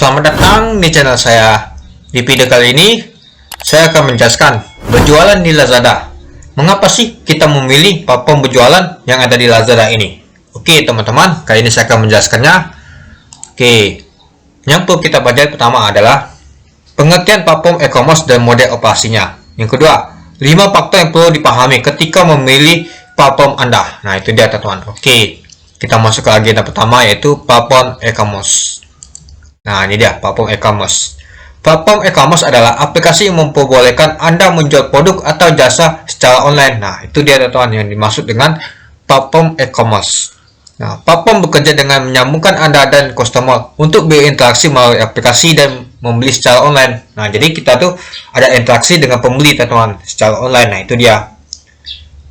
Selamat datang di channel saya. Di video kali ini, saya akan menjelaskan berjualan di Lazada. Mengapa sih kita memilih platform berjualan yang ada di Lazada ini? Oke teman-teman, kali ini saya akan menjelaskannya. Oke, yang perlu kita pelajari pertama adalah pengertian platform e-commerce dan model operasinya. Yang kedua, 5 faktor yang perlu dipahami ketika memilih platform Anda. Nah, itu dia teman-teman. Oke, kita masuk ke agenda pertama, yaitu platform e-commerce. Nah, ini dia platform e-commerce. Platform e-commerce adalah aplikasi yang memperbolehkan Anda menjual produk atau jasa secara online. Nah, itu dia teman-teman yang dimaksud dengan platform e-commerce. Nah, platform bekerja dengan menyambungkan Anda dan customer untuk berinteraksi melalui aplikasi dan membeli secara online. Nah, jadi kita tuh ada interaksi dengan pembeli teman-teman secara online. Nah, itu dia.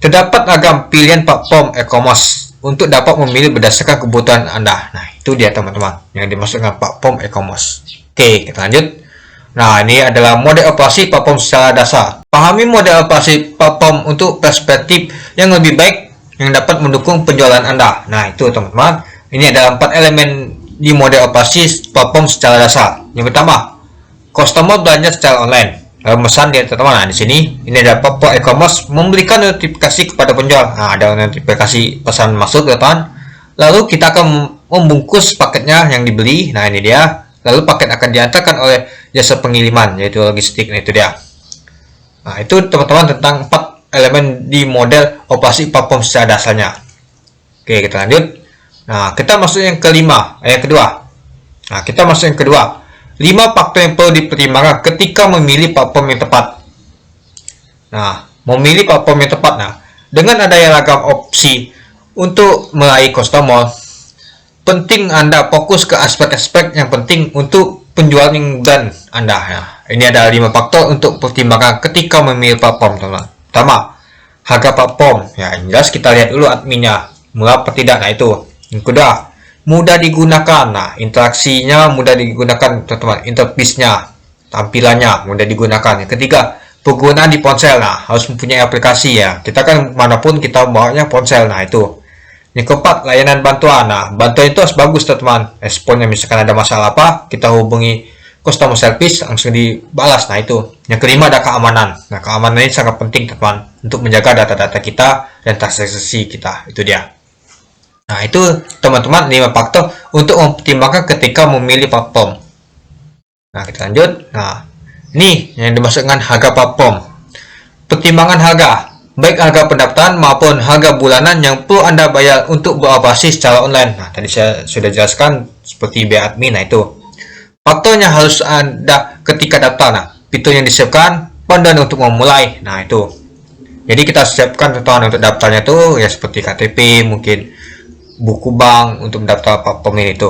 Terdapat ragam pilihan platform e-commerce untuk dapat memilih berdasarkan kebutuhan Anda. Nah, itu dia teman-teman yang dimaksud dengan platform e-commerce. Oke, kita lanjut. Nah, ini adalah model operasi platform secara dasar. Pahami model operasi platform untuk perspektif yang lebih baik yang dapat mendukung penjualan Anda. Nah, itu teman-teman. Ini adalah 4 elemen di model operasi platform secara dasar. Yang pertama, customer belanja secara online. Memesan dia teman-teman. Nah, di sini ini ada platform e-commerce memberikan notifikasi kepada penjual. Nah, ada notifikasi pesan masuk teman-teman. Lalu kita akan membungkus paketnya yang dibeli. Nah, ini dia. Lalu paket akan diantarkan oleh jasa pengiriman, yaitu logistik. Nah, itu dia. Nah, itu teman-teman tentang 4 elemen di model operasi platform secara dasarnya. Oke, kita lanjut. Nah, kita masuk yang kelima, yang kedua. Nah, kita masuk yang kedua. 5 faktor yang perlu dipertimbangkan ketika memilih platform yang tepat. Nah, memilih platform yang tepat. Nah, dengan adanya ragam opsi untuk meraih customer, penting Anda fokus ke aspek-aspek yang penting untuk penjualan brand Anda. Nah, ini ada 5 faktor untuk pertimbangan ketika memilih platform, teman-teman. Pertama, harga platform. Ya, jelas kita lihat dulu adminnya murah atau tidak. Nah, itu. Yang kedua, mudah digunakan. Nah, interaksinya mudah digunakan, teman-teman. Interface-nya, tampilannya mudah digunakan. Yang ketiga, penggunaan di ponsel. Nah, harus mempunyai aplikasi ya. Kita kan manapun kita bawanya ponsel. Nah, itu. Yang keempat, layanan bantuan. Nah, bantuan itu harus bagus, teman-teman. Responnya misalkan ada masalah apa, kita hubungi customer service langsung dibalas. Nah, itu. Yang kelima, ada keamanan. Nah, keamanan ini sangat penting, teman-teman, untuk menjaga data-data kita dan transaksi kita. Itu dia. Nah, itu teman-teman 5 faktor untuk mempertimbangkan ketika memilih platform. Nah, kita lanjut. Nah, ini yang dimaksud dengan harga platform. Pertimbangan harga, baik harga pendaftaran maupun harga bulanan yang perlu Anda bayar untuk beroperasi secara online. Nah, tadi saya sudah jelaskan seperti biaya admin. Nah, itu. Faktornya harus ada ketika daftar. Nah, fitur yang disiapkan, panduan untuk memulai. Nah, itu. Jadi kita siapkan teman-teman untuk daftarnya tuh ya seperti KTP, mungkin buku bank untuk mendaftar platform ini itu.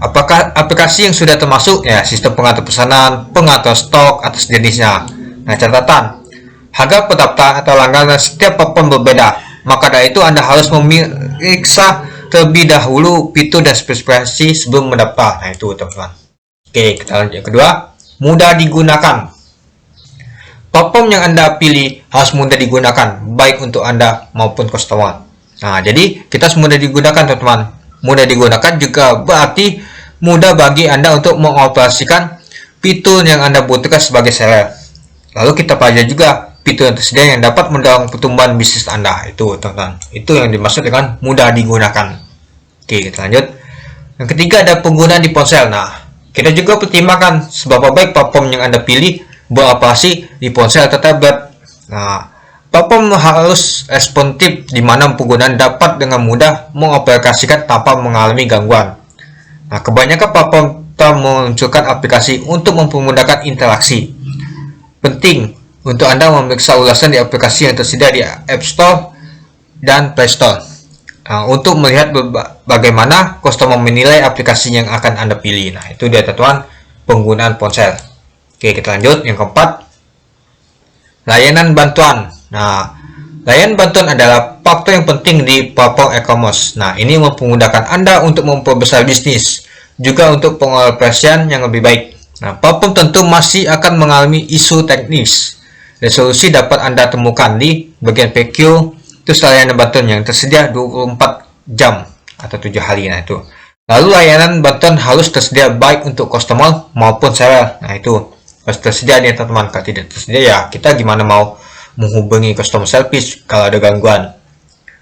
Apakah aplikasi yang sudah termasuk ya sistem pengatur pesanan, pengatur stok atas jenisnya. Nah, catatan, harga pendaftaran atau langganan setiap platform berbeda. Maka dari itu Anda harus memeriksa terlebih dahulu fitur dan spesifikasi sebelum mendaftar. Nah, itu teman-teman. Oke, kita lanjut yang kedua, mudah digunakan. Platform yang Anda pilih harus mudah digunakan baik untuk Anda maupun customer. Nah, jadi kita mudah digunakan, teman-teman. Mudah digunakan juga berarti mudah bagi Anda untuk mengoperasikan fitur yang Anda butuhkan sebagai seller. Lalu kita pelajari juga fitur yang tersedia yang dapat mendorong pertumbuhan bisnis Anda. Itu, teman-teman. Itu yang dimaksud dengan mudah digunakan. Oke, kita lanjut. Yang ketiga, ada penggunaan di ponsel. Nah, kita juga pertimbangkan seberapa baik platform yang Anda pilih beroperasi di ponsel atau tablet. Nah, platform harus responsif di mana penggunaan dapat dengan mudah mengaplikasikan tanpa mengalami gangguan. Nah, kebanyakan platform telah memunculkan aplikasi untuk mempermudahkan interaksi. Penting untuk Anda memeriksa ulasan di aplikasi yang tersedia di App Store dan Play Store. Nah, untuk melihat bagaimana customer menilai aplikasi yang akan Anda pilih. Nah, itu dia teman-teman penggunaan ponsel. Oke, kita lanjut. Yang keempat, layanan bantuan. Nah, layanan bantuan adalah faktor yang penting di platform e-commerce. Nah, ini memudahkan Anda untuk memperbesar bisnis, juga untuk pengoperasian yang lebih baik. Nah, platform tentu masih akan mengalami isu teknis. Resolusi dapat Anda temukan di bagian PQ, terus layanan bantuan yang tersedia 24 jam atau 7 hari. Nah, itu. Lalu layanan bantuan harus tersedia baik untuk customer maupun seller. Nah itu harus tersedia nih teman-teman. Kalau tidak tersedia ya kita gimana mau menghubungi customer service kalau ada gangguan.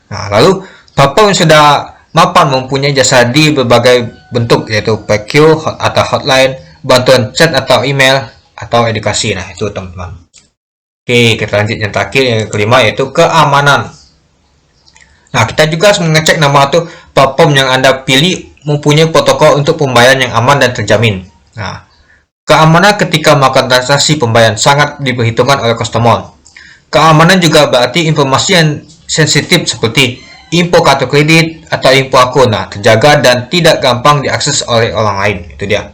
Nah lalu platform yang sudah mapan mempunyai jasa di berbagai bentuk, yaitu PQ atau hotline, bantuan chat atau email, atau edukasi. Nah itu teman-teman. Oke, kita lanjut yang terakhir, yang kelima, yaitu keamanan. Nah kita juga harus mengecek nama atau platform yang Anda pilih mempunyai protokol untuk pembayaran yang aman dan terjamin. Nah, keamanan ketika melakukan transaksi pembayaran sangat diperhitungkan oleh customer. Keamanan juga berarti informasi yang sensitif seperti info kartu kredit atau info akun terjaga dan tidak gampang diakses oleh orang lain. Itu dia.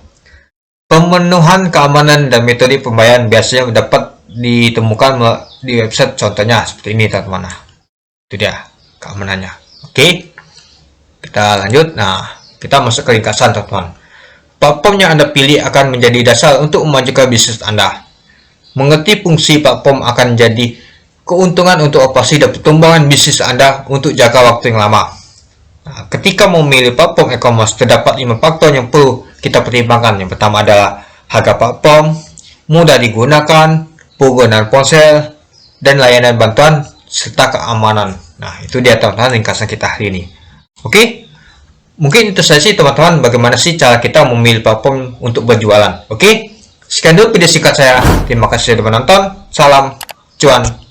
Pemenuhan keamanan dan metode pembayaran biasanya dapat ditemukan di website, contohnya seperti ini teman-teman. Itu dia keamanannya. Oke, kita lanjut. Nah, kita masuk ke ringkasan teman-teman. Platform yang Anda pilih akan menjadi dasar untuk memajukan bisnis Anda. Mengerti fungsi platform akan jadi keuntungan untuk operasi dan pertumbuhan bisnis Anda untuk jangka waktu yang lama. Nah, ketika memilih platform e-commerce, terdapat 5 faktor yang perlu kita pertimbangkan. Yang pertama adalah harga platform, mudah digunakan, penggunaan ponsel, dan layanan bantuan, serta keamanan. Nah, itu dia teman-teman ringkasan kita hari ini. Oke, mungkin itu saja sih teman-teman, bagaimana sih cara kita memilih platform untuk berjualan. Oke, sekian dulu video singkat saya. Terima kasih sudah menonton. Salam cuan.